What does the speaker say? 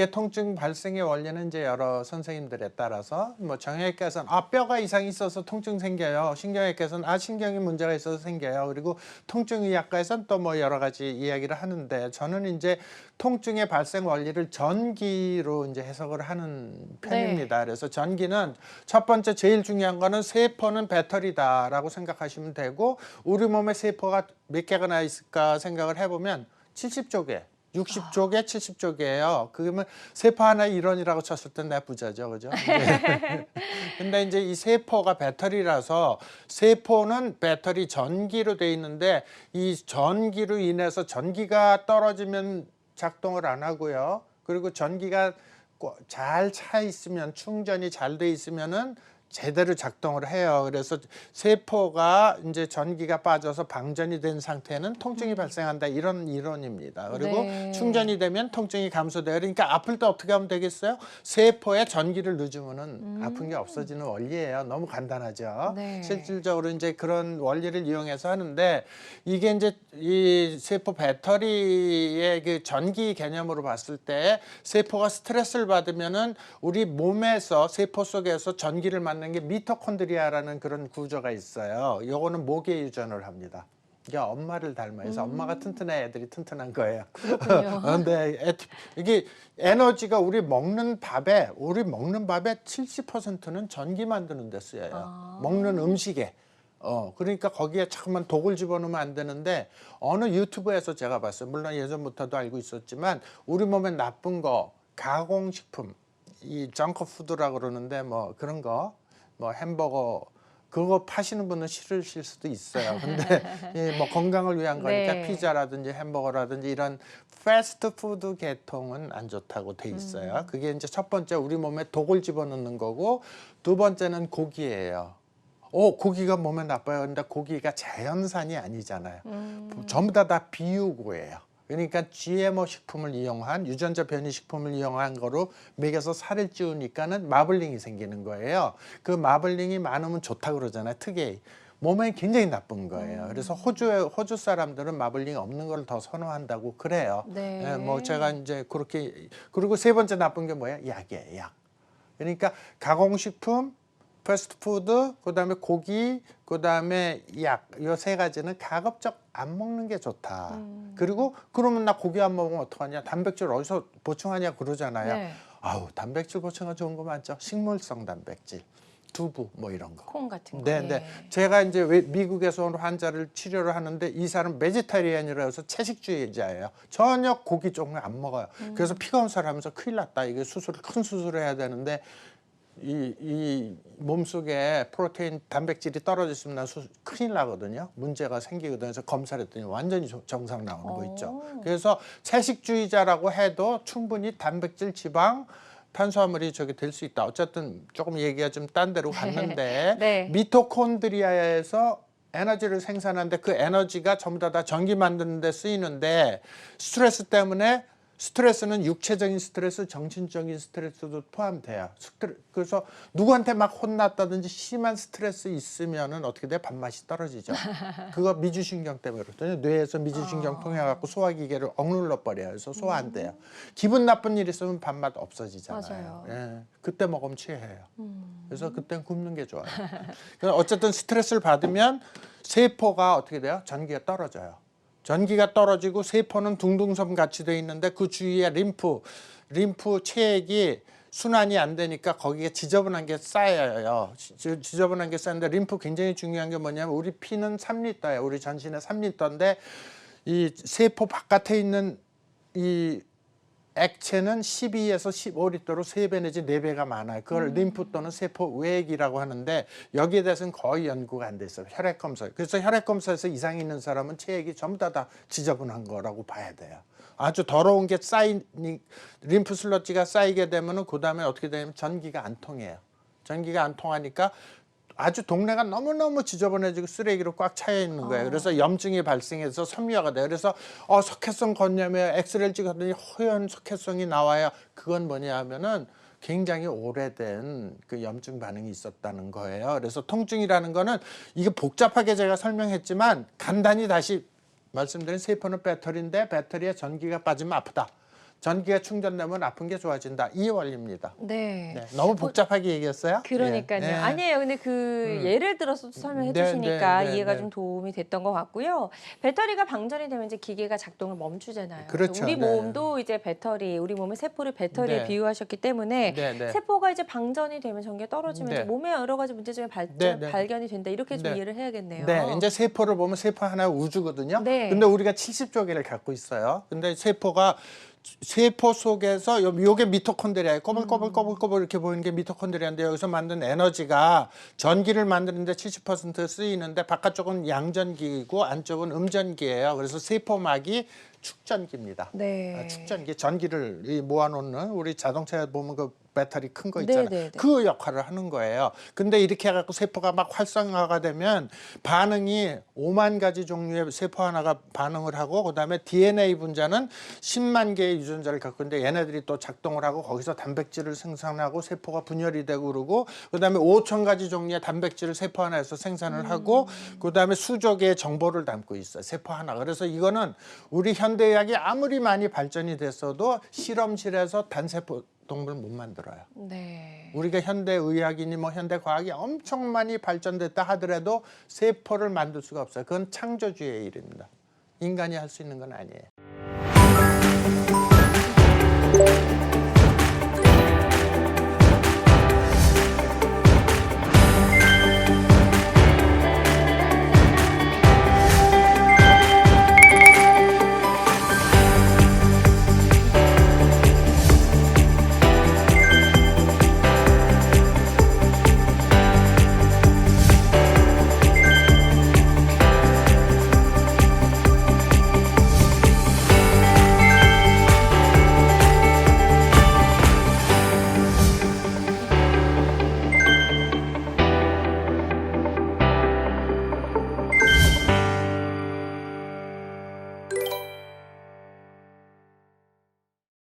통증 발생의 원리는 이제 여러 선생님들에 따라서 뭐 정형외과에서는 뼈가 이상이 있어서 통증 생겨요. 신경외과에서는 신경이 문제가 있어서 생겨요. 그리고 통증의학과에서는 또 뭐 여러 가지 이야기를 하는데 저는 이제 통증의 발생 원리를 전기로 이제 해석을 하는 편입니다. 그래서 전기는 첫 번째 제일 중요한 거는 세포는 배터리다라고 생각하시면 되고 우리 몸에 세포가 몇 개가 있을까 생각을 해보면 70조 개. 60조 개, 70조 개예요. 그러면 세포 하나의 일원이라고 쳤을 땐 내가 부자죠, 그죠? 근데 이제 이 세포가 배터리라서 세포는 배터리 전기로 돼 있는데 이 전기로 인해서 전기가 떨어지면 작동을 안 하고요. 그리고 전기가 잘 차 있으면 충전이 잘 돼 있으면은 제대로 작동을 해요. 그래서 세포가 이제 전기가 빠져서 방전이 된 상태는 통증이 발생한다 이런 이론입니다. 그리고 충전이 되면 통증이 감소돼요. 그러니까 아플 때 어떻게 하면 되겠어요? 세포에 전기를 넣어주면은 아픈 게 없어지는 원리예요. 너무 간단하죠. 실질적으로 이제 그런 원리를 이용해서 하는데 이게 이제 이 세포 배터리의 그 전기 개념으로 봤을 때 세포가 스트레스를 받으면은 우리 몸에서 세포 속에서 전기를 만드는 게 미토콘드리아라는 그런 구조가 있어요. 요거는 목에 유전을 합니다. 이게 엄마를 닮아요. 그래서 엄마가 튼튼해 애들이 튼튼한 거예요. 그런데 이게 에너지가 우리 먹는 밥에 70%는 전기 만드는 데 쓰여요. 먹는 음식에. 그러니까 거기에 자꾸만 독을 집어넣으면 안 되는데 어느 유튜브에서 제가 봤어요. 물론 예전부터도 알고 있었지만 우리 몸에 나쁜 거 가공식품 이 정크푸드라고 그러는데 뭐 그런 거 뭐 햄버거 그거 파시는 분은 싫으실 수도 있어요. 근데 뭐 건강을 위한 거니까 피자라든지 햄버거라든지 이런 패스트푸드 계통은 안 좋다고 돼 있어요. 그게 이제 첫 번째 우리 몸에 독을 집어넣는 거고 두 번째는 고기예요. 고기가 몸에 나빠요. 근데 고기가 자연산이 아니잖아요. 전부 다 비유고예요. 그러니까 GMO 식품을 이용한 유전자 변이 식품을 이용한 거로 먹여서 살을 찌우니까는 마블링이 생기는 거예요. 그 마블링이 많으면 좋다고 그러잖아요. 특히 몸에 굉장히 나쁜 거예요. 그래서 호주 사람들은 마블링 없는 걸 더 선호한다고 그래요. 뭐 제가 이제 그렇게 그리고 세 번째 나쁜 게 뭐예요? 약이에요. 약. 그러니까 가공식품 패스트푸드, 그다음에 고기, 그다음에 약, 요 세 가지는 가급적 안 먹는 게 좋다. 그리고 그러면 나 고기 안 먹으면 어떡하냐? 단백질 어디서 보충하냐 그러잖아요. 아우, 단백질 보충가 좋은 거 많죠. 식물성 단백질, 두부 뭐 이런 거. 콩 같은 거. 네. 제가 이제 미국에서 온 환자를 치료를 하는데 이 사람 베지타리안이라 해서 채식주의자예요. 전혀 고기 종류 안 먹어요. 그래서 피검사를 하면서 큰일 났다. 이게 큰 수술을 해야 되는데 이 몸속에 프로테인 단백질이 떨어졌으면 난 큰일 나거든요. 문제가 생기거든요. 그래서 검사를 했더니 완전히 정상 나오는 거 있죠. 그래서 채식주의자라고 해도 충분히 단백질, 지방, 탄수화물이 저기 될 수 있다. 어쨌든 조금 얘기가 좀 딴 데로 갔는데 미토콘드리아에서 에너지를 생산하는데 그 에너지가 전부 다 전기 만드는 데 쓰이는데 스트레스 때문에 스트레스는 육체적인 스트레스, 정신적인 스트레스도 포함돼요. 그래서 누구한테 막 혼났다든지 심한 스트레스 있으면은 어떻게 돼? 밥맛이 떨어지죠. 그거 미주신경 때문에 그렇거든요. 뇌에서 미주신경 통해 갖고 소화기계를 억눌러 버려요. 그래서 소화 안 돼요. 기분 나쁜 일 있으면 밥맛 없어지잖아요. 예, 그때 먹으면 취해요. 그래서 그땐 굶는 게 좋아요. 어쨌든 스트레스를 받으면 세포가 어떻게 돼요? 전기가 떨어져요. 전기가 떨어지고 세포는 둥둥섬 같이 돼 있는데 그 주위에 림프 체액이 순환이 안 되니까 거기에 지저분한 게 쌓여요. 지저분한 게 쌓이는데 림프 굉장히 중요한 게 뭐냐면 우리 피는 3리터예요. 우리 전신에 3리터인데 이 세포 바깥에 있는 이 액체는 12에서 15리터로 3배 내지 4배가 많아요. 그걸 림프 또는 세포 외액이라고 하는데 여기에 대해서는 거의 연구가 안 돼 있어요. 혈액 검사. 그래서 혈액 검사에서 이상이 있는 사람은 체액이 전부 다 지저분한 거라고 봐야 돼요. 아주 더러운 게 림프 슬러지가 쌓이게 되면은 그다음에 어떻게 되냐면 전기가 안 통해요. 전기가 안 통하니까 아주 동네가 너무너무 지저분해지고 쓰레기로 꽉 차 있는 거예요. 그래서 염증이 발생해서 섬유화가 돼요. 그래서 석회성 건염에 엑스레이를 찍었더니 허연 석회성이 나와요. 그건 뭐냐 하면은 굉장히 오래된 그 염증 반응이 있었다는 거예요. 그래서 통증이라는 거는 이게 복잡하게 제가 설명했지만 간단히 다시 말씀드린 세포는 배터리인데 배터리에 전기가 빠지면 아프다. 전기가 충전되면 아픈 게 좋아진다. 이 원리입니다. 네. 네, 너무 복잡하게 얘기했어요? 그러니까요. 예. 네. 아니에요. 근데 그 예를 들어서 설명해 주시니까 이해가 좀 도움이 됐던 것 같고요. 배터리가 방전이 되면 이제 기계가 작동을 멈추잖아요. 그렇죠. 우리 네. 몸도 이제 배터리, 우리 몸의 세포를 배터리에 네. 비유하셨기 때문에 네. 세포가 이제 방전이 되면 전기가 떨어지면 네. 이제 몸에 여러 가지 문제점이 네. 발견이 된다. 이렇게 좀 네. 이해를 해야겠네요. 네, 이제 세포를 보면 세포 하나의 우주거든요. 네. 근데 우리가 70조 개를 갖고 있어요. 근데 세포가 세포 속에서 요게 미토콘드리아에 꼬불꼬불 이렇게 보이는 게 미토콘드리아인데 여기서 만든 에너지가 전기를 만드는데 70% 쓰이는데 바깥쪽은 양전기이고 안쪽은 음전기예요. 그래서 세포막이 축전기입니다. 네. 축전기, 전기를 모아놓는 우리 자동차에 보면 그 배터리 큰 거 있잖아요. 네. 그 역할을 하는 거예요. 근데 이렇게 해갖고 세포가 막 활성화가 되면 반응이 5만 가지 종류의 세포 하나가 반응을 하고 그다음에 DNA 분자는 10만 개의 유전자를 갖고 있는데 얘네들이 또 작동을 하고 거기서 단백질을 생산하고 세포가 분열이 되고 그러고 그다음에 5천 가지 종류의 단백질을 세포 하나에서 생산을 하고 그다음에 수조 개의 정보를 담고 있어요. 세포 하나. 그래서 이거는 우리 현대의학이 아무리 많이 발전이 됐어도 실험실에서 단세포 동물 못 만들어요. 네. 우리가 현대의학이니 뭐 현대과학이 엄청 많이 발전됐다 하더라도 세포를 만들 수가 없어요. 그건 창조주의 일입니다. 인간이 할 수 있는 건 아니에요.